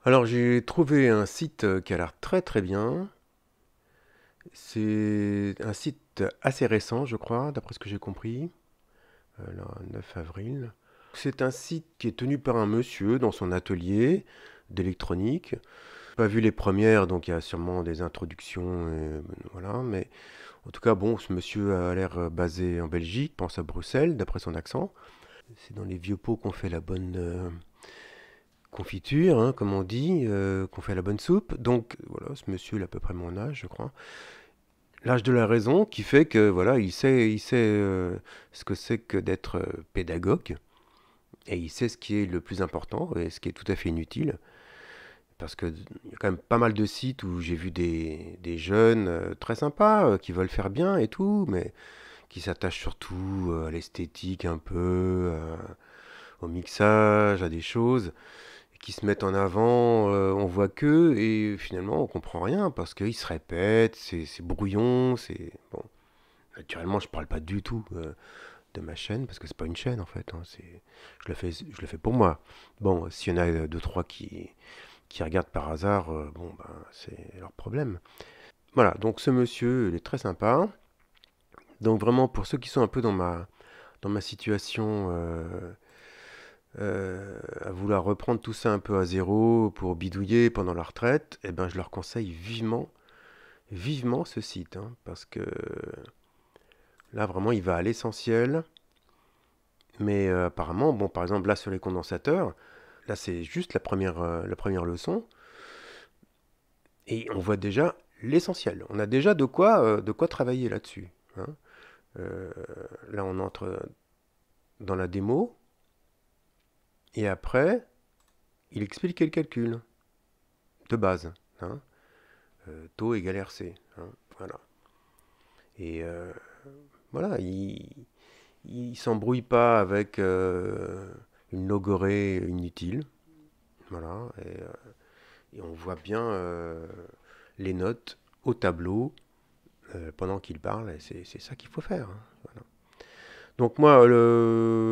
Alors j'ai trouvé un site qui a l'air très très bien. C'est un site assez récent, je crois, d'après ce que j'ai compris, le 9 avril. C'est un site qui est tenu par un monsieur dans son atelier d'électronique. J'ai pas vu les premières, donc il y a sûrement des introductions, voilà. Mais en tout cas, bon, ce monsieur a l'air basé en Belgique, pense à Bruxelles, d'après son accent. C'est dans les vieux pots qu'on fait la bonne confiture, hein, comme on dit, qu'on fait la bonne soupe. Donc voilà, ce monsieur il a à peu près mon âge, je crois. L'âge de la raison qui fait que voilà, il sait ce que c'est que d'être pédagogue et il sait ce qui est le plus important et ce qui est tout à fait inutile. Parce qu'il y a quand même pas mal de sites où j'ai vu des jeunes très sympas qui veulent faire bien et tout, mais qui s'attachent surtout à l'esthétique un peu, au mixage, à des choses qui se mettent en avant, on voit que, et finalement on comprend rien parce qu'ils se répètent, c'est brouillon, c'est bon. Naturellement, je parle pas du tout de ma chaîne parce que c'est pas une chaîne en fait. Hein, je le fais pour moi. Bon, s'il y en a deux trois qui regardent par hasard, bon ben c'est leur problème. Voilà, donc ce monsieur, il est très sympa. Donc vraiment pour ceux qui sont un peu dans ma situation. À vouloir reprendre tout ça un peu à zéro pour bidouiller pendant la retraite, eh ben, je leur conseille vivement, vivement ce site, hein, parce que là, vraiment, il va à l'essentiel. Mais apparemment, bon, par exemple, là, sur les condensateurs, là, c'est juste la première leçon, et on voit déjà l'essentiel. On a déjà de quoi travailler là-dessus. Hein. Euh, Là, on entre dans la démo, et après, il explique le calcul de base. Hein. Taux égale RC. Hein, voilà. Et voilà, il s'embrouille pas avec une logorée inutile. Voilà. Et on voit bien les notes au tableau pendant qu'il parle. Et c'est ça qu'il faut faire. Hein, voilà. Donc moi,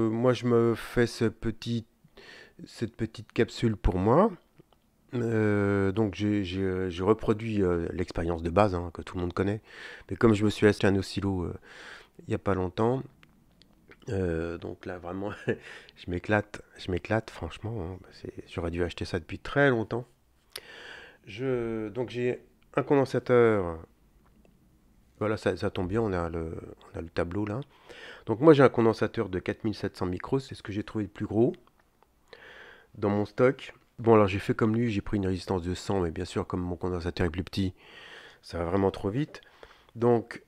moi, je me fais cette petite capsule pour moi. Donc j'ai reproduit l'expérience de base hein, que tout le monde connaît. Mais comme je me suis acheté un oscillo il n'y a pas longtemps, donc là vraiment je m'éclate franchement. Hein. J'aurais dû acheter ça depuis très longtemps. Donc j'ai un condensateur. Voilà, ça tombe bien, on a le tableau là. Donc moi j'ai un condensateur de 4700 micros, c'est ce que j'ai trouvé le plus gros dans mon stock. Bon alors j'ai fait comme lui, j'ai pris une résistance de 100, mais bien sûr comme mon condensateur est plus petit, ça va vraiment trop vite. Donc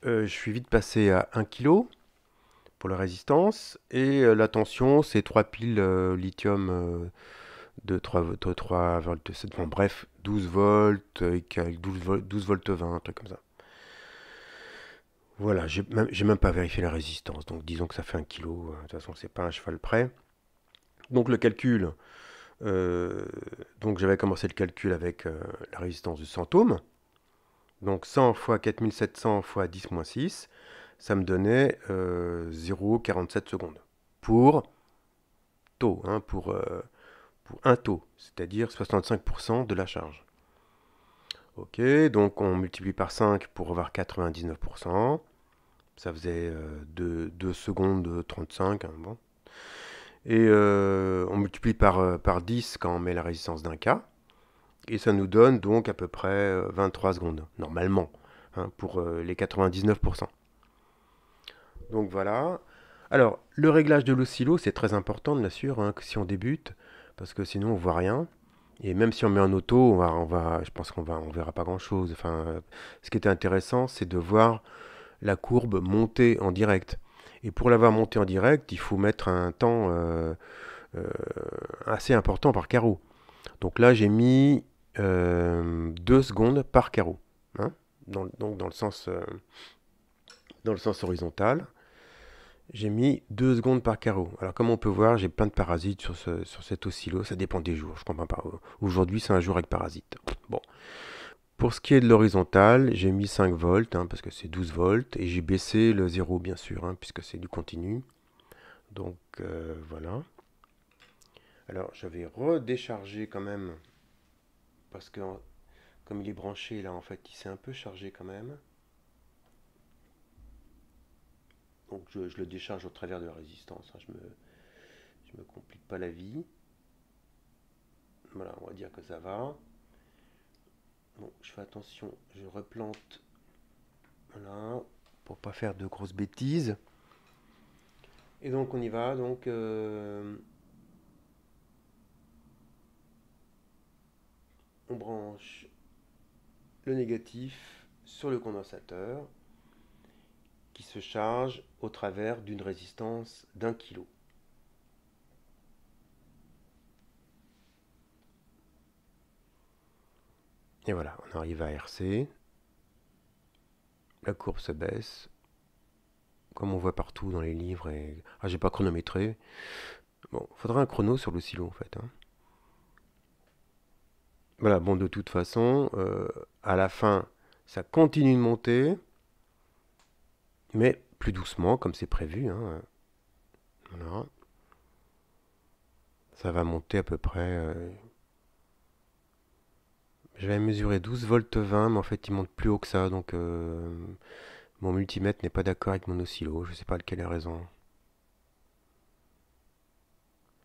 je suis vite passé à 1 kg pour la résistance. Et la tension, c'est 3 piles lithium de 3 volts 7. Bon, bref, 12 volts, avec 12 volts 20, un truc comme ça. Voilà, j'ai même pas vérifié la résistance. Donc disons que ça fait 1 kg. De toute façon, c'est pas un cheval près. Donc le calcul. euh, donc j'avais commencé le calcul avec la résistance de 100 ohms. Donc 100 fois 4700 fois 10-6, ça me donnait 0,47 secondes. Pour taux, hein, pour un taux, c'est-à-dire 65% de la charge. Ok, donc on multiplie par 5 pour avoir 99%. Ça faisait 2 secondes 35. Hein, bon. Et on multiplie par 10 quand on met la résistance d'un K. Et ça nous donne donc à peu près 23 secondes, normalement, hein, pour les 99%. Donc voilà. Alors, le réglage de l'oscillo, c'est très important, bien sûr, hein, que si on débute, parce que sinon on voit rien. Et même si on met en auto, je pense on verra pas grand-chose. Enfin, ce qui était intéressant, c'est de voir la courbe monter en direct. Et pour l'avoir montée en direct, il faut mettre un temps euh, assez important par carreau. Donc là, j'ai mis 2 secondes par carreau, hein, donc dans le sens horizontal. J'ai mis 2 secondes par carreau. Alors comme on peut voir, j'ai plein de parasites sur cet oscillo. Ça dépend des jours, je comprends pas. Aujourd'hui, c'est un jour avec parasites. Bon. Pour ce qui est de l'horizontale, j'ai mis 5 volts, hein, parce que c'est 12 volts. Et j'ai baissé le zéro, bien sûr, hein, puisque c'est du continu. Donc voilà. Alors, je vais redécharger quand même, parce que comme il est branché là, en fait, il s'est un peu chargé quand même. Donc, je le décharge au travers de la résistance, hein. Je me complique pas la vie. Voilà, on va dire que ça va. Bon, je fais attention, je replante. Voilà, pour pas faire de grosses bêtises. Et donc, on y va. Donc, on branche le négatif sur le condensateur qui se charge au travers d'une résistance d'1 kg. Et voilà, on arrive à RC. La courbe se baisse, comme on voit partout dans les livres. Ah, j'ai pas chronométré. Bon, faudra un chrono sur l'oscillo en fait, hein. Voilà, bon, de toute façon, à la fin, ça continue de monter, mais plus doucement, comme c'est prévu, hein. Voilà. Ça va monter à peu près. J'avais mesuré 12 volts 20, mais en fait, il monte plus haut que ça, donc mon multimètre n'est pas d'accord avec mon oscillo. Je sais pas lequel a raison.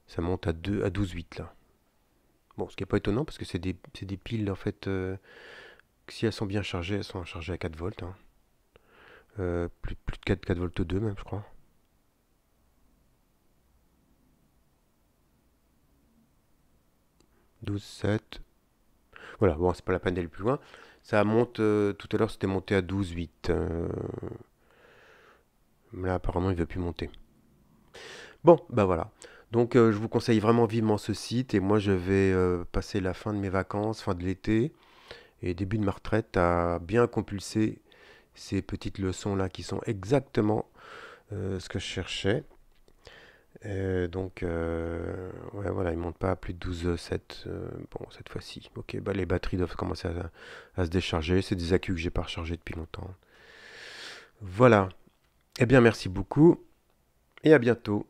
Ça monte à 12,8 là. Bon, ce qui n'est pas étonnant parce que c'est des piles en fait. Si elles sont bien chargées, elles sont chargées à 4 volts, hein. Plus de 4 volts 2 même, je crois. 12, 7. Voilà, bon, c'est pas la peine d'aller plus loin. Ça monte, tout à l'heure c'était monté à 12,8. Là, apparemment, il ne veut plus monter. Bon, bah voilà. Donc, je vous conseille vraiment vivement ce site. Et moi, je vais passer la fin de mes vacances, fin de l'été et début de ma retraite à bien compulser ces petites leçons-là qui sont exactement ce que je cherchais. Donc, ouais, voilà, il ne monte pas à plus de 12,7. Bon, cette fois-ci. Ok, bah les batteries doivent commencer à se décharger. C'est des accus que j'ai pas rechargés depuis longtemps. Voilà. Eh bien, merci beaucoup et à bientôt.